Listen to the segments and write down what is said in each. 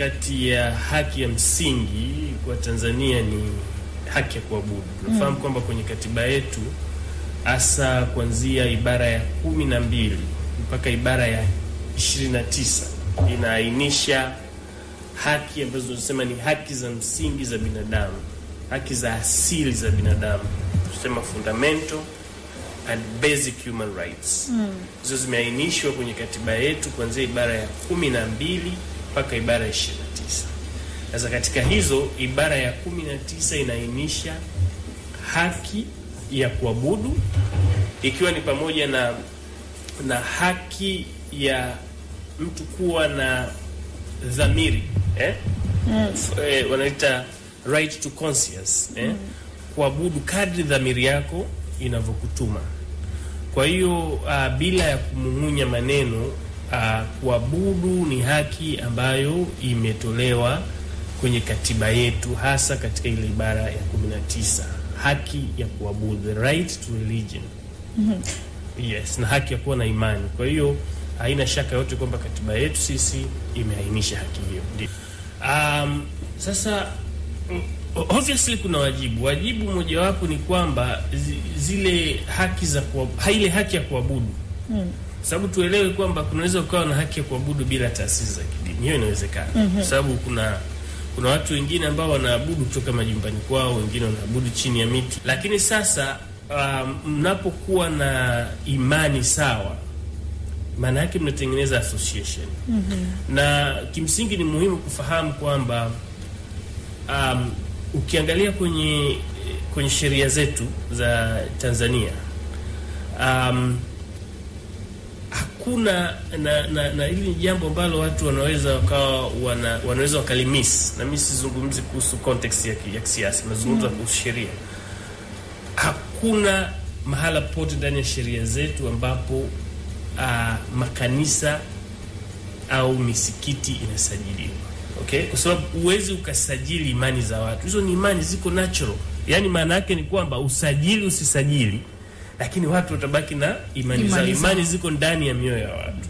kati ya haki ya msingi kwa Tanzania ni haki ya kuabudu. Tunafahamu kwamba kwenye katiba yetu hasa kuanzia ibara ya 12 mpaka ibara ya 29 inaainisha haki ambazo tunasema ni haki za msingi za binadamu, haki za asili za binadamu, tunasema fundamental and basic human rights. Hizo zimeainishwa kwenye katiba yetu kuanzia ibara ya 12 mpaka ibara ya 29. Sasa katika hizo ibara ya 19 inaainisha haki ya kuabudu, ikiwa ni pamoja na haki ya mtu kuwa na dhamiri, wanaita right to conscience, kuabudu kadri dhamiri yako inavyokutuma. Kwa hiyo bila ya kumung'unya maneno, kuabudu ni haki ambayo imetolewa kwenye katiba yetu, hasa katika ile ibara ya 19, haki ya kuabudu, the right to religion. Yes, na haki ya kuwa na imani. Kwa hiyo haina shaka yote kwamba katiba yetu sisi imeainisha haki hiyo. Sasa obviously kuna wajibu mojawapo ni kwamba zile haki za ile haki ya kuabudu. Sababu tuelewe kwamba kunaweza ukawa na haki ya kuabudu bila taasisi za kidini. Hiyo inawezekana. Sababu kuna watu wengine ambao wanaabudu kutoka majumbani kwao, wengine wanaabudu chini ya miti. Lakini sasa mnapokuwa na imani sawa, maana yake mnatengeneza association. Na kimsingi ni muhimu kufahamu kwamba ukiangalia kwenye sheria zetu za Tanzania, hakuna na hili jambo ambalo watu wanaweza wakalimis, na mimi sizungumzi kuhusu context ya kisiasa, nazungumza kuhusu sheria. Hakuna mahala pote ndani ya sheria zetu ambapo makanisa au misikiti inasajiliwa. Okay? Kwa sababu uwezi ukasajili imani za watu. Hizo ni imani ziko natural. Yaani maana yake ni kwamba usisajili, lakini watu watabaki na imani zao. Imani ziko ndani ya mioyo ya watu.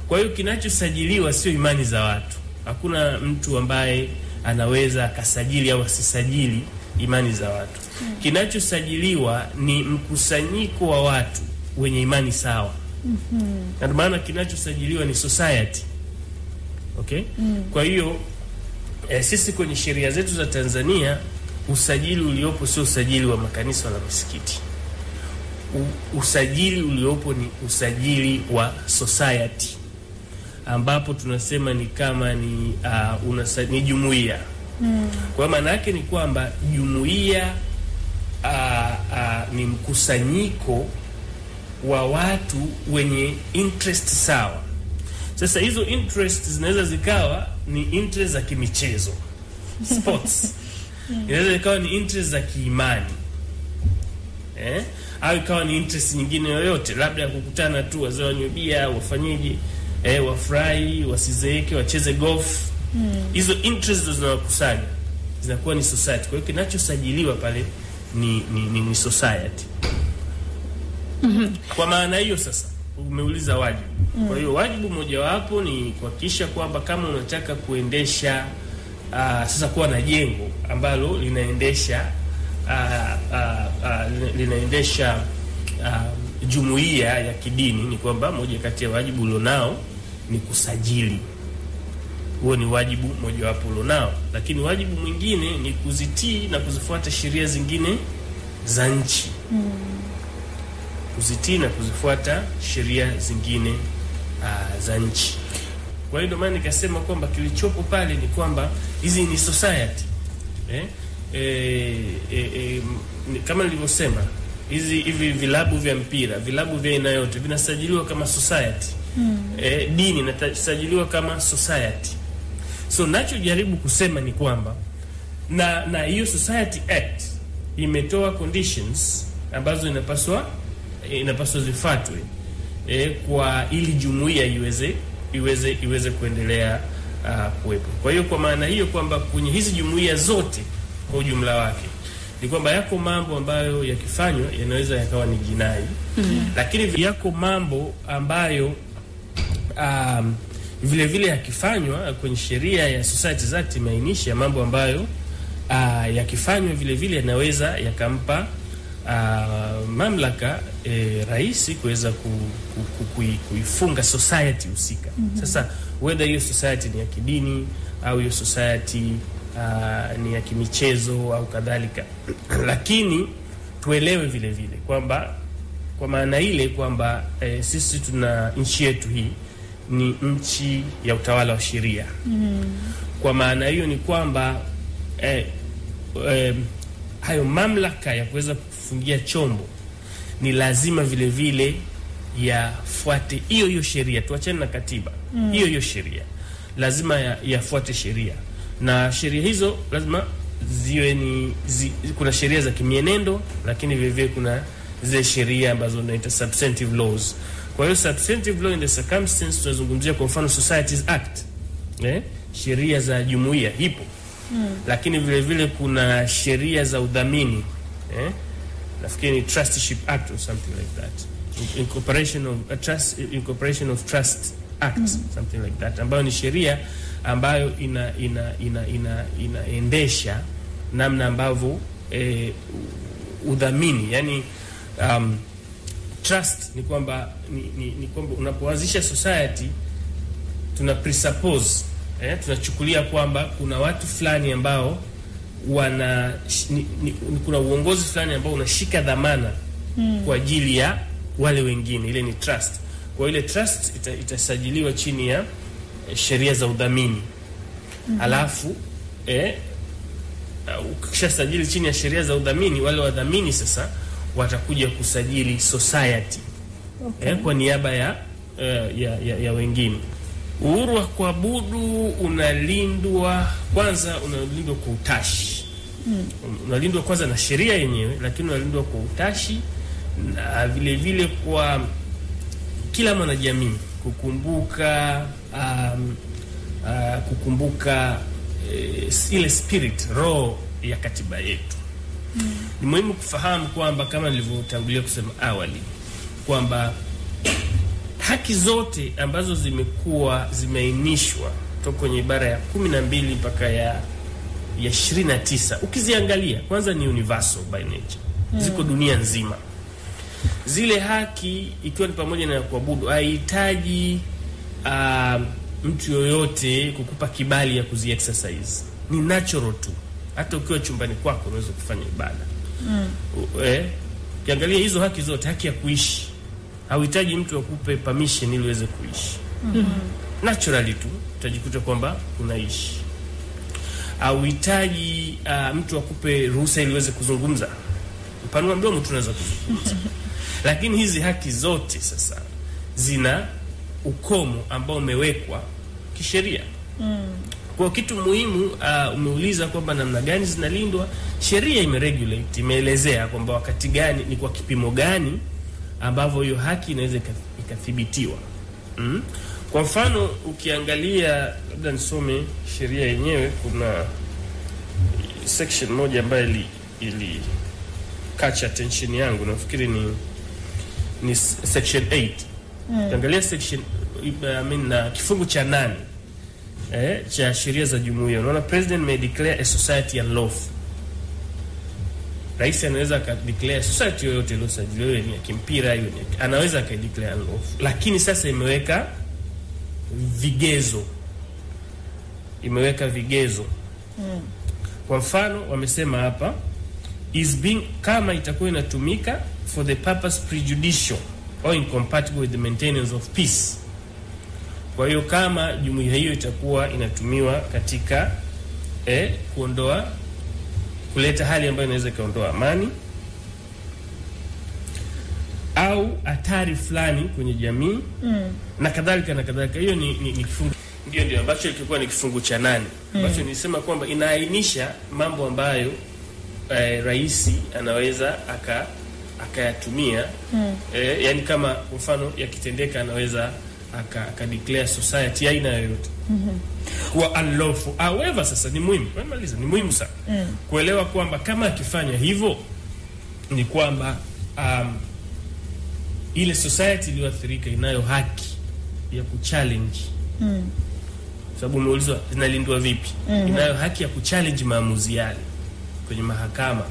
Kwa hiyo kinachosajiliwa sio imani za watu. Hakuna mtu ambaye anaweza akasajili au asisajili imani za watu. Kinachosajiliwa ni mkusanyiko wa watu wenye imani sawa. Na maana kinachosajiliwa ni society. Okay? Kwa hiyo sisi kwenye sheria zetu za Tanzania, usajili uliopo sio usajili wa makanisa wala misikiti. Usajili uliopo ni usajili wa society, ambapo tunasema ni kama ni jumuiya. Kwa maana yake ni kwamba jumuiya ni mkusanyiko wa watu wenye interest sawa. Sasa hizo interest zinaweza zikawa ni interest za kimichezo, sports. Inaweza ikawa ni interest za kiimani. Au ikawa ni interest nyingine yoyote, labda ya kukutana tu wazee wanywe bia, wafanyeje, wafurahi, wasizeeke, wacheze golf. Hizo interest zinawakusanya, zinakuwa ni society. Kwa hiyo kinachosajiliwa pale ni society. Kwa maana hiyo sasa umeuliza wajibu. Kwa hiyo wajibu mojawapo ni kuhakikisha kwamba kama unataka kuendesha sasa kuwa na jengo ambalo linaendesha jumuiya ya kidini, ni kwamba moja kati ya wajibu ulionao ni kusajili. Huo ni wajibu mojawapo ulionao, lakini wajibu mwingine ni kuzitii na kuzifuata sheria zingine za nchi. Kuzitii na kuzifuata sheria zingine za nchi. Kwa hiyo ndio maana nikasema kwamba kilichopo pale ni kwamba hizi ni society. Kama nilivyosema, hivi vilabu vya mpira, vilabu vya aina yote vinasajiliwa kama society. Dini inasajiliwa kama society. So nachojaribu kusema ni kwamba na hiyo Society Act imetoa conditions ambazo inapaswa zifuatwe kwa ili jumuiya iweze kuendelea kuwepo. Kwa hiyo kwa maana hiyo kwamba kwenye hizi jumuiya zote kwa ujumla wake ni kwamba yako mambo ambayo yakifanywa yanaweza yakawa ni jinai. Lakini yako mambo ambayo Vile vile yakifanywa kwenye sheria ya Societies Act imeainisha mambo ambayo yakifanywa vile vile yanaweza yakampa mamlaka rais kuweza kuifunga society husika. Sasa whether hiyo society ni ya kidini au hiyo society ni ya kimichezo au kadhalika, lakini tuelewe vile vile kwamba kwa maana ile kwamba sisi tuna nchi yetu hii ni nchi ya utawala wa sheria. Kwa maana hiyo ni kwamba hayo mamlaka ya kuweza kufungia chombo ni lazima vile vile yafuate hiyo sheria. Tuachane na katiba. Hiyo sheria lazima yafuate sheria, na sheria hizo lazima ziwe kuna sheria za kimienendo, lakini vile vile kuna zile sheria ambazo tunaita substantive laws. Kwa hiyo substantive law in the circumstance tunazungumzia kwa mfano Societies Act, sheria za jumuiya hipo. Lakini vile vile kuna sheria za udhamini, nafikiri ni Trusteeship Act or something like that, Incorporation of Trust Act, something like that, ambayo ni sheria ambayo inaendesha namna ambavyo udhamini, yani trust ni kwamba ni kwamba unapoanzisha society tuna presuppose, tunachukulia kwamba kuna watu fulani ambao kuna uongozi fulani ambao unashika dhamana kwa ajili ya wale wengine. Ile ni trust. Kwa ile trust itasajiliwa chini ya sheria za udhamini. Alafu ukishasajili chini ya sheria za udhamini, wale wadhamini sasa watakuja kusajili society kwa niaba ya wengine. Uhuru wa kuabudu unalindwa kwanza, unalindwa kwa utashi. Unalindwa kwanza na sheria yenyewe, lakini unalindwa kwa utashi na vile vile kwa kila mwanajamii kukumbuka ile spirit, roho ya katiba yetu. Ni muhimu kufahamu kwamba kama nilivyotangulia kusema awali kwamba haki zote ambazo zimeainishwa kutoka kwenye ibara ya 12 mpaka ya 29, ukiziangalia kwanza ni universal by nature. Ziko dunia nzima. Zile haki ikiwa ni pamoja na kuabudu, haihitaji mtu yoyote kukupa kibali ya kuzi exercise. Ni natural tu. Hata ukiwa chumbani kwako unaweza kufanya ibada. Kiangalia hizo haki zote, haki ya kuishi hauhitaji mtu akupe permission ili uweze kuishi. Naturally tu utajikuta kwamba unaishi. Hauhitaji mtu akupe ruhusa ili uweze kuzungumza. Mpanua mdomo tunaweza kuzungumza. Lakini hizi haki zote sasa zina ukomo ambao umewekwa kisheria. Kwa kitu muhimu umeuliza kwamba namna gani zinalindwa, sheria imeregulate, imeelezea kwamba wakati gani, ni kwa kipimo gani ambavyo hiyo haki inaweza ikathibitiwa. Kwa mfano ukiangalia, labda nisome sheria yenyewe, kuna section moja ambayo ili catch attention yangu, nafikiri ni section 8. Ukiangalia section na kifungu cha 8 cha sheria za jumuiya, unaona president may declare a society unlawful. Rais anaweza declare society yoyote iliyosajiliwa, ni ya kimpira hiyo, anaweza declare unlawful. Lakini sasa imeweka vigezo. Kwa mfano wamesema hapa is being, kama itakuwa inatumika for the purpose prejudicial or incompatible with the maintenance of peace. Kwa hiyo kama jumuiya hiyo itakuwa inatumiwa katika kuleta hali ambayo inaweza kaondoa amani au hatari fulani kwenye jamii na kadhalika na kadhalika. Hiyo ni kifungu, ndio ambacho kilikuwa ni kifungu cha 8 ambacho nilisema kwamba inaainisha mambo ambayo rais anaweza akayatumia. Yani kama kwa mfano yakitendeka anaweza aka declare society aina yoyote kuwa unlawful. However, sasa ni muhimu sana kuelewa kwamba kama akifanya hivyo ni kwamba ile society iliyoathirika inayo haki ya kuchallenge Sababu umeulizwa zinalindwa vipi? Inayo haki ya kuchallenge maamuzi yale kwenye mahakama.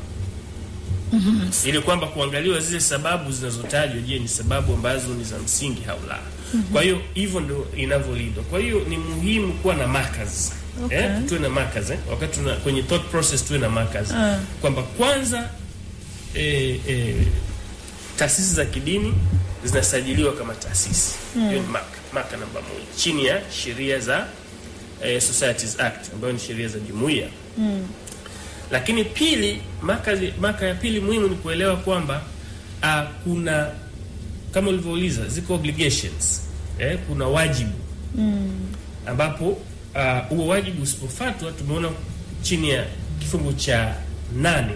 Ili kwamba kuangaliwa zile sababu zinazotajwa, je, ni sababu ambazo ni za msingi au la. Kwa hiyo hivyo ndio inavyolindwa. Kwa hiyo ni muhimu kuwa na markers. Tuwe na markers wakati kwenye thought process, tuwe na markers kwamba kwanza taasisi za kidini zinasajiliwa kama taasisi. Hiyo ni marker namba 1 chini ya sheria za Societies Act ambayo ni sheria za jumuiya. Lakini pili, maka ya pili muhimu ni kuelewa kwamba kuna, kama ulivyouliza, ziko obligations, kuna wajibu ambapo huo wajibu usipofuatwa, tumeona chini ya kifungu cha 8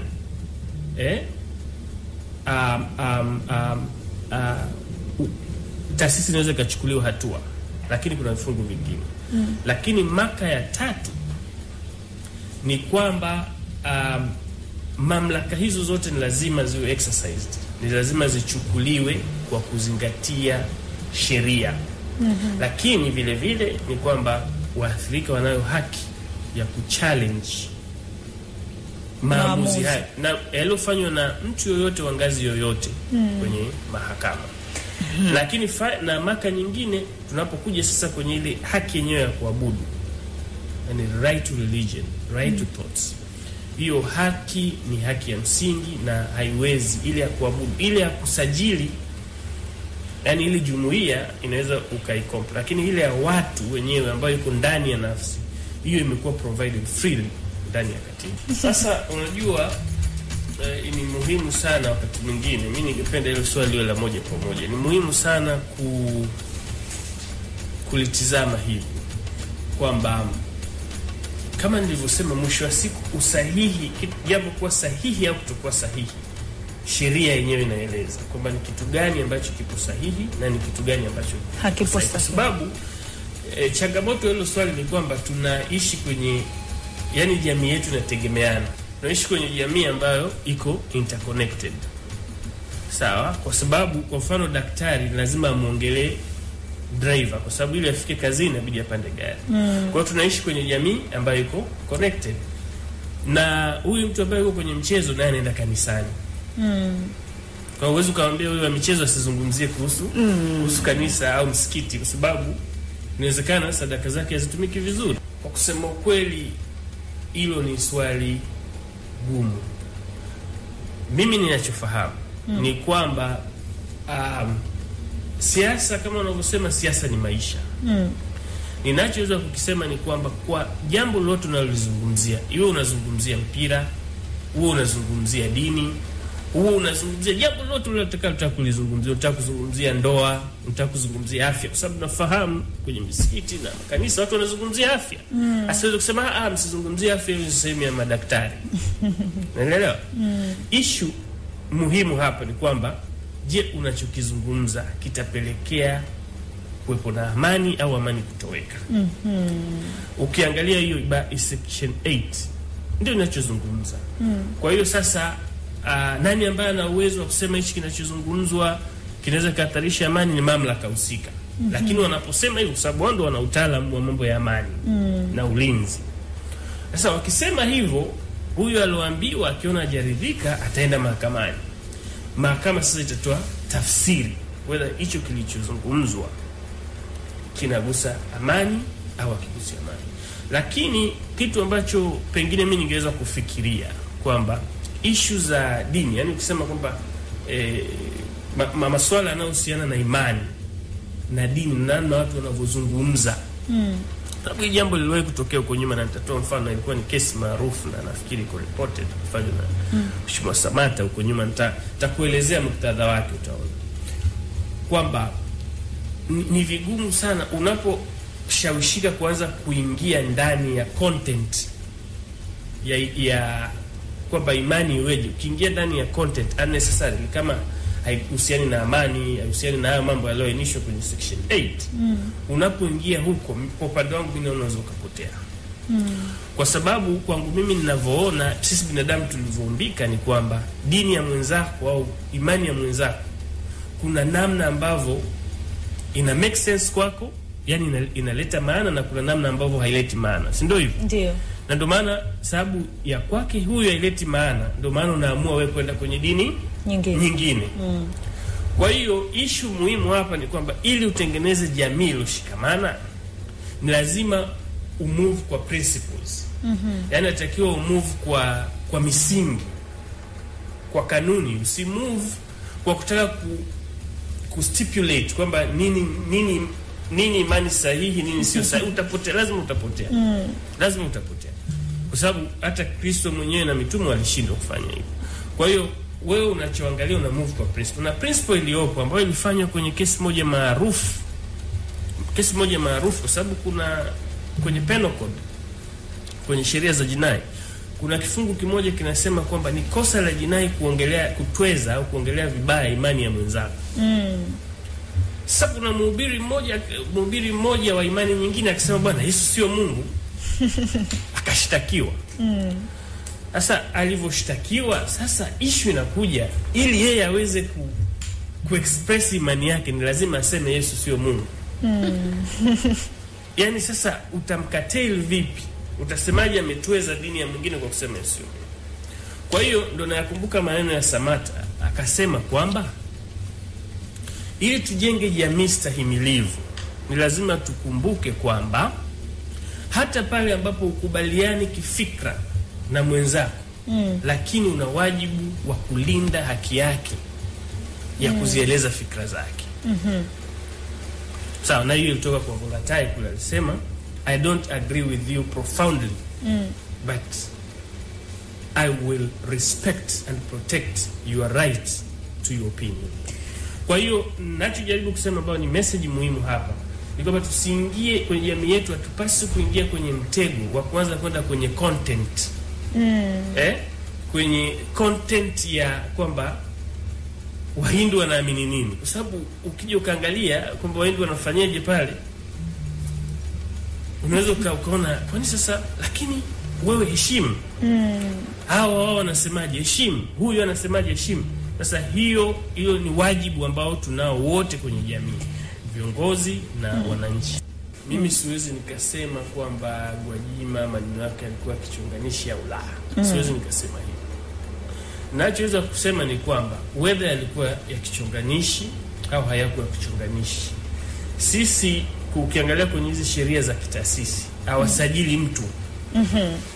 taasisi inaweza kuchukuliwa hatua, lakini kuna vifungu vingine. Lakini maka ya 3 ni kwamba mamlaka hizo zote ni lazima ziwe exercised, ni lazima zichukuliwe kwa kuzingatia sheria. Lakini vile vile ni kwamba waathirika wanayo haki ya kuchallenge maamuzi haya na yaliyofanywa na mtu yoyote wa ngazi yoyote kwenye mahakama. Lakini na maka nyingine, tunapokuja sasa kwenye ile haki yenyewe ya kuabudu, yani right to religion, right to thoughts, hiyo haki ni haki ya msingi na haiwezi, ile ya kuabudu, ile ya kusajili, yani ile jumuiya inaweza ukaikompa, lakini ile ya watu wenyewe ambayo iko ndani ya nafsi, hiyo imekuwa provided freely ndani ya katiba. Sasa unajua ni muhimu sana wakati mwingine, mimi ningependa ile swali la moja kwa moja, ni muhimu sana kulitizama hivi kwamba kama nilivyosema, mwisho wa siku usahihi, jambo kuwa sahihi au kutokuwa sahihi, sheria yenyewe inaeleza kwamba ni kitu gani ambacho kipo sahihi na ni kitu gani ambacho hakipo sahihi. Kwa sababu changamoto hilo swali ni kwamba tunaishi kwenye, yani jamii yetu inategemeana. Tunaishi kwenye jamii ambayo iko interconnected. Sawa? Kwa sababu kwa mfano daktari lazima amuongelee driver, kwa sababu ili afike kazini inabidi apande gari. Kwa hiyo tunaishi kwenye jamii ambayo iko connected. Na huyu mtu ambaye yuko kwenye mchezo naye anaenda kanisani. Kwa uwezo kaambia huyu wa michezo asizungumzie kuhusu kanisa au msikiti, kwa sababu inawezekana sadaka zake hazitumiki vizuri. Kwa kusema ukweli, hilo ni swali gumu. Mimi ninachofahamu ni kwamba siasa, kama unavyosema, siasa ni maisha. Ninachoweza kukisema ni kwamba kwa jambo lolote unalozungumzia, iwe unazungumzia mpira, uwe unazungumzia dini, uwe unazungumzia jambo lolote unalotaka kulizungumzia, unataka kuzungumzia ndoa, unataka kuzungumzia afya, kwa sababu nafahamu kwenye misikiti na kanisa watu wanazungumzia afya. Asiweze kusema msizungumzie afya, ni sehemu ya madaktari. Unaelewa? Issue muhimu hapa ni kwamba, je, unachokizungumza kitapelekea kuwepo na amani au amani kutoweka? Ukiangalia hiyo section 8 ndio inachozungumza. Kwa hiyo sasa nani ambaye ana uwezo wa kusema hichi kinachozungumzwa kinaweza kuhatarisha amani? Ni mamlaka husika. Lakini wanaposema hivyo, kwa sababu wao ndio wana utaalamu wa mambo ya amani na ulinzi. Sasa wakisema hivyo, huyu aloambiwa akiona hajaridhika ataenda mahakamani. Mahakama sasa itatoa tafsiri whether hicho kilichozungumzwa kinagusa amani au hakigusi amani. Lakini kitu ambacho pengine mimi ningeweza kufikiria kwamba issue za dini, yani ukisema kwamba masuala yanayohusiana na imani na dini na watu wanavyozungumza, sababu hii jambo liliwahi kutokea huko nyuma, na nitatoa mfano. Ilikuwa ni kesi maarufu na nafikiri iko reported kufanywa na Mheshimiwa Samata huko nyuma. Nitakuelezea muktadha wake, utaona kwamba ni vigumu sana unaposhawishika kuanza kuingia ndani ya content ya kwamba imani iweje. Ukiingia ndani ya content unnecessarily, kama haihusiani na amani, haihusiani na hayo mambo yaliyoainishwa kwenye section 8, unapoingia huko, kwa upande wangu mimi unaweza ukapotea. Kwa sababu kwangu mimi ninavyoona, sisi binadamu tulivyoumbika ni kwamba dini ya mwenzako au imani ya mwenzako, kuna namna ambavyo ina make sense kwako yani inaleta maana na kuna namna ambavyo haileti maana, si ndio hivyo? Ndio. Na ndio maana sababu ya kwake huyo haileti maana, ndio maana unaamua wewe kwenda kwenye dini nyingine. Kwa hiyo issue muhimu hapa ni kwamba ili utengeneze jamii iliyoshikamana ni lazima umove kwa principles. Yaani natakiwa umove kwa misingi, kwa kanuni. Usimove kwa kutaka kustipulate kwamba nini imani sahihi, nini sio sahihi. Utapotea, lazima utapotea. Lazima utapotea. Kwa sababu hata Kristo mwenyewe na mitume walishindwa kufanya hivyo. Kwa hiyo wewe unachoangalia una move kwa principle. Na principle iliyopo ambayo ilifanywa kwenye kesi moja maarufu. Kesi moja maarufu kwa sababu kuna kwenye penal code, kwenye sheria za jinai, kuna kifungu kimoja kinasema kwamba ni kosa la jinai kutweza au kuongelea vibaya imani ya mwenzako. Sasa kuna mhubiri mmoja wa imani nyingine akisema bwana Yesu sio Mungu. Akashtakiwa. Sasa alivyoshtakiwa, sasa issue inakuja ili yeye aweze kuexpress imani yake ni lazima aseme Yesu sio Mungu. Yaani sasa utamkatail vipi? Utasemaje ametweza dini ya mwingine kwa kusema Yesu? Kwa hiyo ndo nayakumbuka maneno ya Samata, akasema kwamba ili tujenge jamii stahimilivu ni lazima tukumbuke kwamba hata pale ambapo ukubaliani kifikra na mwenzako, lakini una wajibu wa kulinda haki yake ya kuzieleza fikra zake. Sawa, na hiyo ilitoka kwa Volatai kule, alisema I don't agree with you profoundly, but I will respect and protect your right to your opinion. Kwa hiyo nachojaribu kusema ambao ni message muhimu hapa ni kwamba tusiingie kwenye jamii yetu, hatupasi kuingia kwenye mtego wa kuanza kwenda kwenye content. Kwenye content ya kwamba Wahindu wanaamini nini, kwa sababu ukija ukaangalia kwamba Wahindu wanafanyaje pale, unaweza ukaona kwani sasa, lakini wewe heshimu. Wao wanasemaje heshimu, huyu anasemaje heshimu. Sasa hiyo ni wajibu ambao tunao wote kwenye jamii, viongozi na wananchi. Mimi siwezi nikasema kwamba Gwajima maneno yake alikuwa kichonganishi au la. Siwezi nikasema hivyo. Nachoweza kusema ni kwamba whether alikuwa ya kichonganishi au hayakuwa ya kichonganishi, sisi ukiangalia kwenye hizi sheria za kitaasisi hawasajili mtu,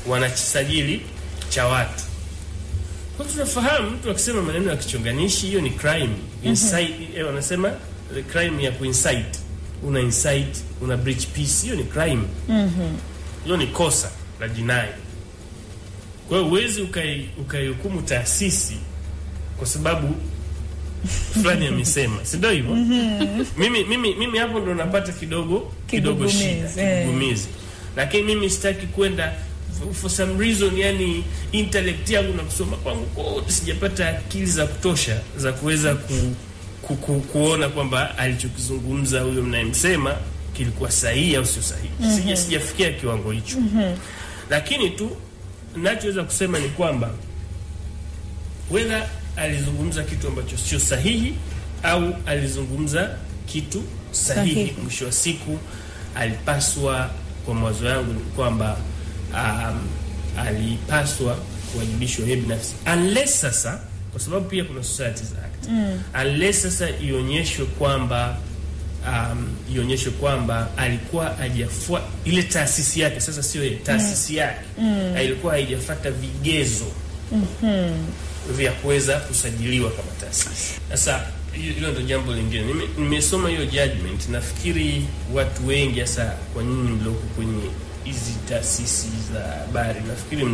wanachisajili cha watu. Kwa tunafahamu mtu akisema maneno ya kichonganishi, hiyo ni crime. Incite, wanasema the crime ya kuincite. Una incite, una breach peace, hiyo ni crime. Hiyo ni kosa la jinai. Kwa hiyo huwezi ukaihukumu taasisi kwa sababu fulani amesema, si ndio hivyo? Mimi hapo ndo napata kidogo shida, kigumizi. Lakini mimi sitaki kwenda for some reason, yani intellect yangu na kusoma kwangu kote sijapata akili za kutosha za kuweza kuona kwamba alichokizungumza huyo mnayemsema kilikuwa sahihi au sio sahihi. Sijafikia kiwango hicho. Lakini tu ninachoweza kusema ni kwamba whether alizungumza kitu ambacho sio sahihi au alizungumza kitu sahihi, mwisho wa siku alipaswa, kwa mawazo yangu, ni kwamba alipaswa kuwajibishwa yeye binafsi, unless sasa, kwa sababu pia kuna Societies Act, unless sasa ionyeshwe kwamba alikuwa hajafua ile taasisi yake, sasa sio yeye, taasisi yake ilikuwa haijafuata vigezo vya kuweza kusajiliwa kama taasisi. Sasa hilo ndio jambo lingine. Nimesoma hiyo judgment, nafikiri watu wengi, hasa kwa nyinyi mlioko kwenye hizi taasisi za habari, nafikiri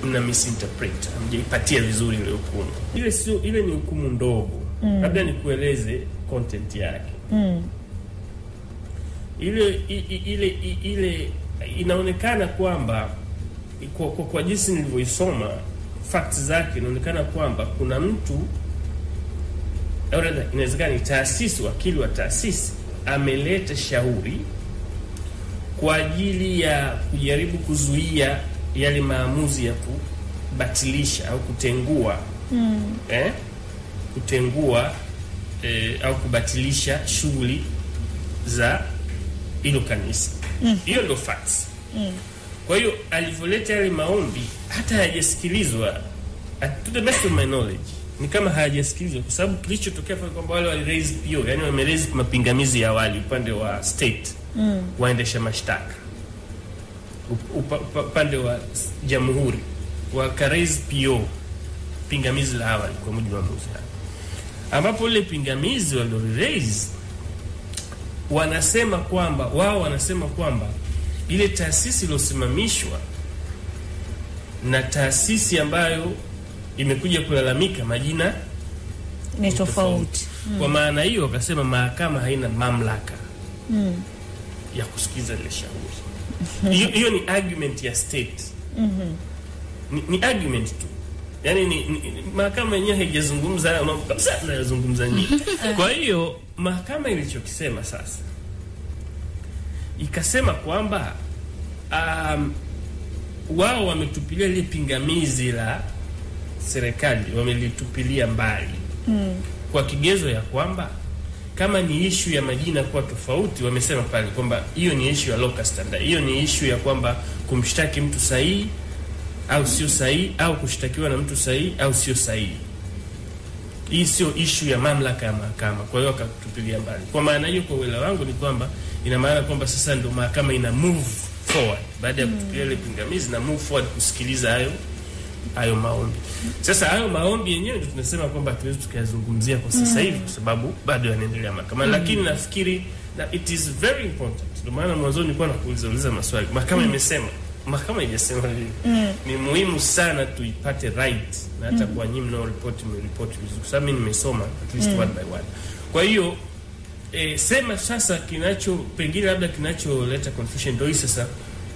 mna misinterpret, hamjaipatia vizuri ile hukumu. Ile ni hukumu ndogo. Labda nikueleze content yake. Ile inaonekana kwamba kwa jinsi nilivyoisoma facts zake, inaonekana kwamba kuna mtu, inawezekana ni taasisi, wakili wa taasisi ameleta shauri kwa ajili ya kujaribu kuzuia yale maamuzi ya kubatilisha au kutengua au kubatilisha shughuli za hilo kanisa. Hiyo ndio facts. Kwa hiyo alivyoleta yale maombi hata hayajasikilizwa, to the best of my knowledge ni kama hayajasikilizwa, kwa sababu kilichotokea pale kwamba wale wali raise PO, yani wame raise mapingamizi ya awali upande wa state, waendesha mashtaka upande wa jamhuri waka raise PO, pingamizi la awali kwa mujibu wa maamuzi hayo, ambapo ile pingamizi walo raise wanasema kwamba ile taasisi iliyosimamishwa na taasisi ambayo imekuja kulalamika majina ni tofauti. Kwa maana hiyo wakasema mahakama haina mamlaka ya kusikiza ile shauri. Hiyo ni argument ya state. Ni argument tu. Yaani mahakama yenyewe haijazungumza mambo kabisa tunayozungumza nini. Kwa hiyo mahakama ilichokisema sasa ikasema kwamba wao wametupilia ile pingamizi la serikali, wamelitupilia mbali kwa kigezo ya kwamba kama ni issue ya majina kuwa tofauti, wamesema pale kwamba hiyo ni issue ya local standard, hiyo ni issue ya kwamba kumshtaki mtu sahihi au sio sahihi, au kushtakiwa na mtu sahihi au sio sahihi. Hii sio issue ya mamlaka ya mahakama. Kwa hiyo wakatupilia mbali. Kwa maana hiyo, kwa uelewa wangu ni kwamba ina maana kwamba sasa ndio mahakama ina move forward baada ya kutupilia ile pingamizi, na move forward kusikiliza hayo maombi. Sasa hayo maombi yenyewe ndio tunasema kwamba hatuwezi tukayazungumzia kwa sasa hivi kwa sababu bado yanaendelea mahakama. Lakini nafikiri na it is very important. Ndio maana mwanzo nilikuwa nakuuliza maswali. Mahakama imesema, mahakama haijasema hivi. Ni muhimu sana tuipate right, na hata kwa nyinyi mnao report vizuri, kwa sababu mimi nimesoma at least word by word. Kwa hiyo sema sasa pengine labda kinacholeta confusion ndio sasa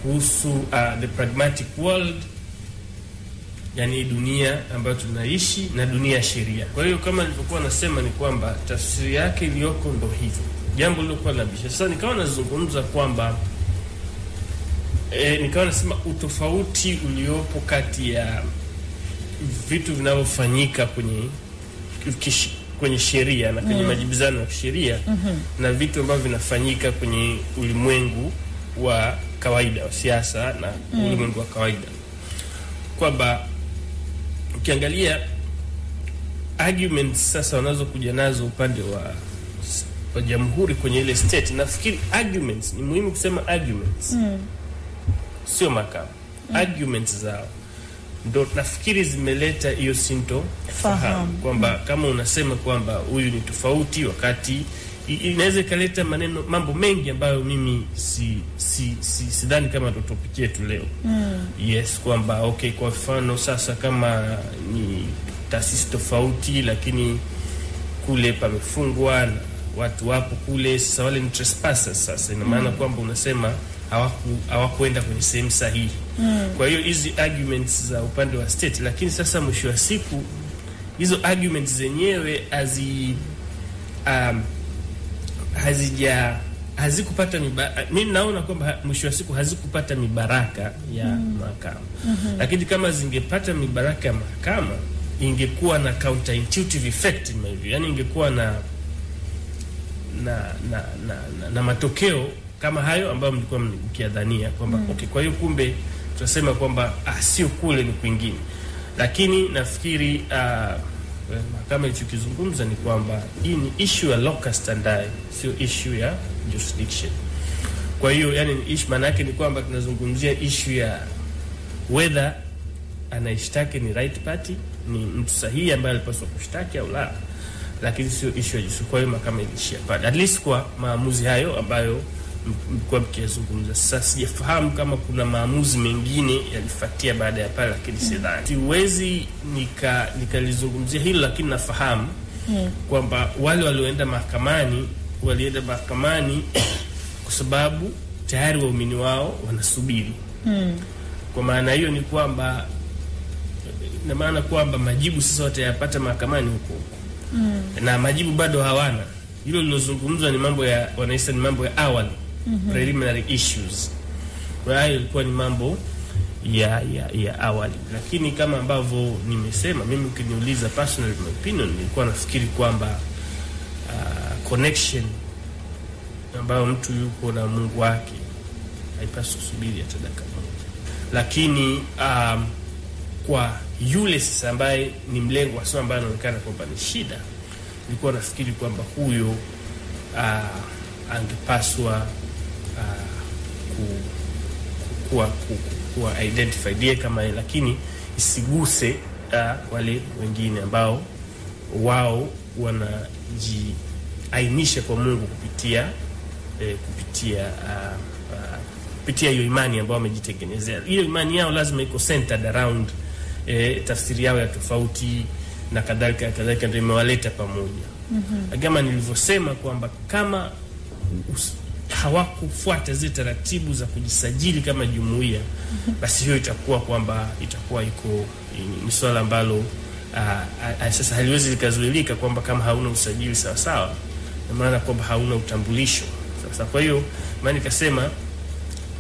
kuhusu the pragmatic world, yani dunia ambayo tunaishi na dunia ya sheria. Kwa hiyo kama nilivyokuwa nasema ni kwamba tafsiri yake iliyoko ndo hivyo. Jambo lilokuwa labisha. Sasa nikawa nazungumza kwamba nikawa nasema utofauti uliopo kati ya vitu vinavyofanyika kwenye sheria na kwenye majibizano ya sheria na vitu ambavyo vinafanyika kwenye ulimwengu wa kawaida wa siasa na ulimwengu wa kawaida. Kwamba ukiangalia arguments sasa wanazokuja nazo upande wa jamhuri kwenye ile state, nafikiri arguments ni muhimu kusema arguments. Sio mahakama. Arguments zao ndo nafikiri zimeleta hiyo sintofahamu kwamba kama unasema kwamba huyu ni tofauti, wakati inaweza ikaleta mambo mengi ambayo mimi sidhani kama ndo topic yetu leo. Yes, kwamba okay, kwa mfano sasa kama ni taasisi tofauti lakini kule pamefungwa na watu wapo kule, sasa wale ni trespassers. Sasa ina maana kwamba unasema hawakuenda kwenye sehemu sahihi. Kwa hiyo hizi arguments za upande wa state, lakini sasa mwisho wa siku hizo arguments zenyewe hazikupata mimi naona kwamba mwisho wa siku hazikupata mibaraka ya mahakama. Lakini kama zingepata mibaraka ya mahakama, ingekuwa na counterintuitive effect in my view. Yani ingekuwa na matokeo kama hayo ambayo mlikuwa mkiadhania kwamba okay, kwa hiyo kumbe tunasema kwamba sio kule ni kwingine. Lakini nafikiri kama ilichokizungumza ni kwamba hii ni issue ya local standard, sio issue ya jurisdiction. Kwa hiyo yani maana yake ni kwamba tunazungumzia issue ya whether anaishtaki ni right party, ni mtu sahihi ambaye alipaswa kushtaki au la, lakini sio issue ya jurisdiction. Kwa hiyo mahakama ilishia pale, at least kwa maamuzi hayo ambayo mlikuwa mkizungumza. Sasa sijafahamu kama kuna maamuzi mengine yalifuatia baada ya pale, lakini sidhani. Siwezi nikalizungumzia hilo, lakini nafahamu kwamba wale walioenda mahakamani walienda mahakamani kwa sababu tayari waumini wao wanasubiri. Kwa maana hiyo ni kwamba na maana kwamba majibu sasa watayapata mahakamani huko. Na majibu bado hawana. Hilo lilozungumzwa ni mambo ya wanaisa ni mambo ya awali, preliminary issues. Kwa hiyo ilikuwa ni mambo ya awali. Lakini kama ambavyo nimesema, mimi ukiniuliza personal opinion, nilikuwa nafikiri kwamba connection ambayo mtu yuko na Mungu wake haipaswi kusubiri hata dakika moja. Lakini kwa yule sasa ambaye ni mlengwa, sio ambaye anaonekana kwamba ni shida, nilikuwa nafikiri kwamba huyo angepaswa kuwa identified yeye kama yeye, lakini isiguse wale wengine ambao wao wanajiainisha kwa Mungu kupitia hiyo imani ambayo wamejitengenezea. Hiyo imani yao lazima iko centered around tafsiri yao ya tofauti na kadhalika ndio imewaleta pamoja. Kama nilivyosema kwamba kama hawakufuata zile taratibu za kujisajili kama jumuiya, basi hiyo itakuwa iko ni swala ambalo sasa haliwezi likazuilika, kwamba kama hauna usajili sawa sawa, na maana kwamba hauna utambulisho sasa. Kwa hiyo maana nikasema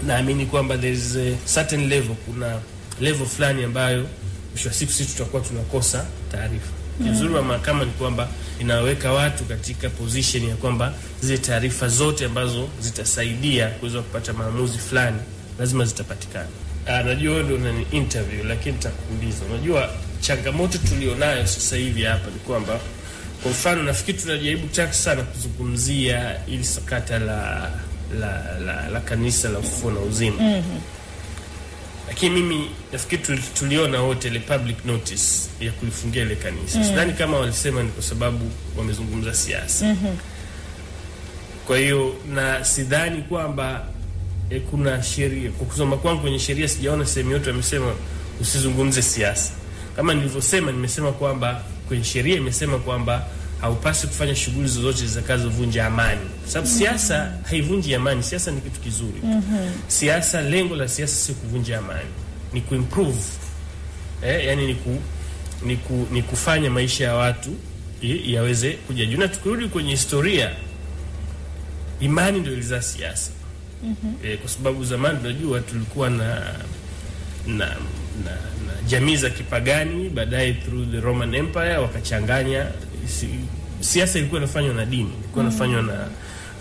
naamini kwamba there is a certain level, kuna level fulani ambayo mwisho wa siku sisi tutakuwa tunakosa taarifa. Uzuri wa mahakama ni kwamba inaweka watu katika position ya kwamba zile taarifa zote ambazo zitasaidia kuweza kupata maamuzi fulani lazima zitapatikana. Najua ndio unani interview, lakini nitakuuliza, unajua changamoto tulionayo sasa hivi hapa ni kwamba, kwa mfano nafikiri tunajaribu sana kuzungumzia ili sakata la kanisa la Ufufuo na Uzima. Lakini mimi nafikiri tuliona wote ile public notice ya kulifungia ile kanisa. Sidhani kama walisema ni kwa sababu wamezungumza siasa. Kwa hiyo na sidhani kwamba kuna sheria, kwa kusoma kwangu kwenye sheria sijaona sehemu yote wamesema usizungumze siasa. Kama nilivyosema, nimesema kwamba kwenye sheria imesema kwamba haupaswi kufanya shughuli zozote zitakazovunja amani. Sababu siasa haivunji amani, siasa ni kitu kizuri. Siasa, lengo la siasa si kuvunja amani, ni kuimprove. Yani ni kufanya maisha ya watu yaweze kuja juu. Na tukirudi kwenye historia, imani ndio ilizaa siasa. Kwa sababu zamani tunajua tulikuwa na jamii za kipagani, baadaye through the Roman Empire wakachanganya. Siasa ilikuwa inafanywa na dini, ilikuwa inafanywa na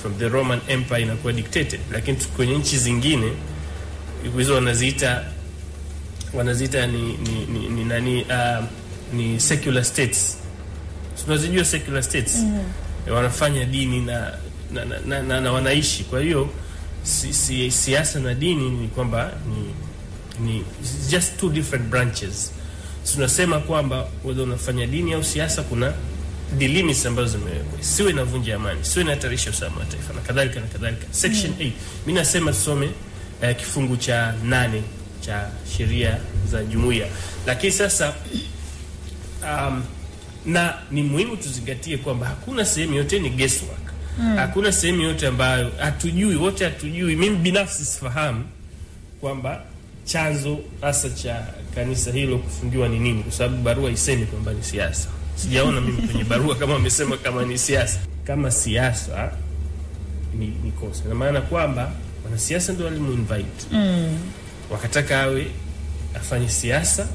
from the Roman Empire inakuwa dictated. Lakini kwenye nchi zingine hizo wanaziita ni secular states. Tunazijua secular states. Wanafanya dini na wanaishi. Kwa hiyo siasa na dini ni kwamba ni just two different branches. Tunasema kwamba whether unafanya dini au siasa, kuna limits ambazo zimewekwa. Siwe inavunja amani, siwe inahatarisha usalama wa taifa na kadhalika na kadhalika. Section 8. Mimi nasema tusome kifungu cha 8 cha sheria za jumuiya. Lakini sasa na ni muhimu tuzingatie kwamba hakuna sehemu yote ni guesswork. Hakuna sehemu yote ambayo hatujui. Mimi binafsi sifahamu kwamba chanzo hasa cha kanisa hilo kufungiwa ni nini, kwa sababu barua isemi kwamba ni siasa. Sijaona mimi kwenye barua kama wamesema kama ni siasa. Kama siasa ni kosa. Na maana kwamba wanasiasa ndio walimuinvite. Wakataka awe afanye siasa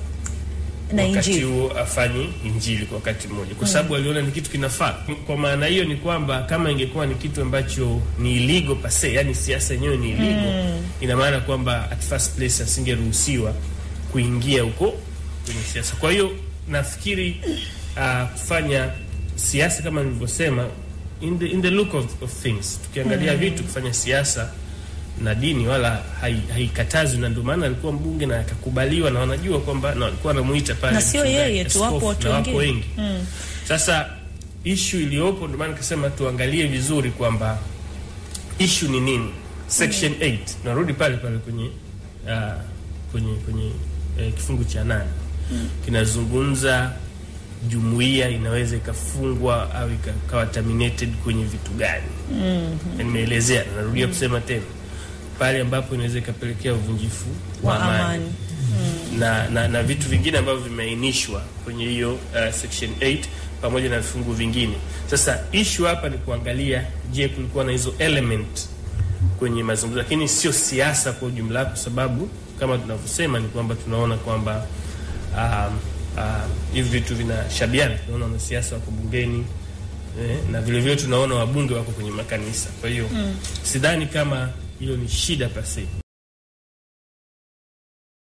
na wakati huo afanye injili kwa wakati mmoja, kwa sababu waliona ni kitu kinafaa. Kwa maana hiyo ni kwamba kama ingekuwa ni kitu ambacho ni illegal pase, yani siasa yenyewe ni illegal, ina maana kwamba at first place asingeruhusiwa kuingia huko kwenye siasa. Kwa hiyo nafikiri kufanya siasa kama nilivyosema, in the look of things, tukiangalia vitu, kufanya siasa na dini wala haikatazwi, na ndio maana alikuwa mbunge na akakubaliwa, na wanajua kwamba na walikuwa wanamuita pale, na sio yeye tu, wapo watu wengi. Sasa issue iliyopo, ndio maana nikasema tuangalie vizuri kwamba issue ni nini. Section 8 narudi pale kwenye kifungu cha 8 kinazungumza jumuiya inaweza ikafungwa au ikawa terminated kwenye vitu gani. Nimeelezea, narudia kusema tena, pale ambapo inaweza ikapelekea uvunjifu wa amani. Na vitu vingine ambavyo vimeainishwa kwenye hiyo section 8 pamoja na vifungu vingine. Sasa issue hapa ni kuangalia, je, kulikuwa na hizo element kwenye mazungumzo, lakini sio siasa kwa ujumla, kwa sababu kama tunavyosema ni kwamba tunaona kwamba hivi vitu vinashabiana. Tunaona wanasiasa wako bungeni, na vile vile tunaona wabunge wako kwenye makanisa. Kwa hiyo sidhani kama hilo ni shida pase.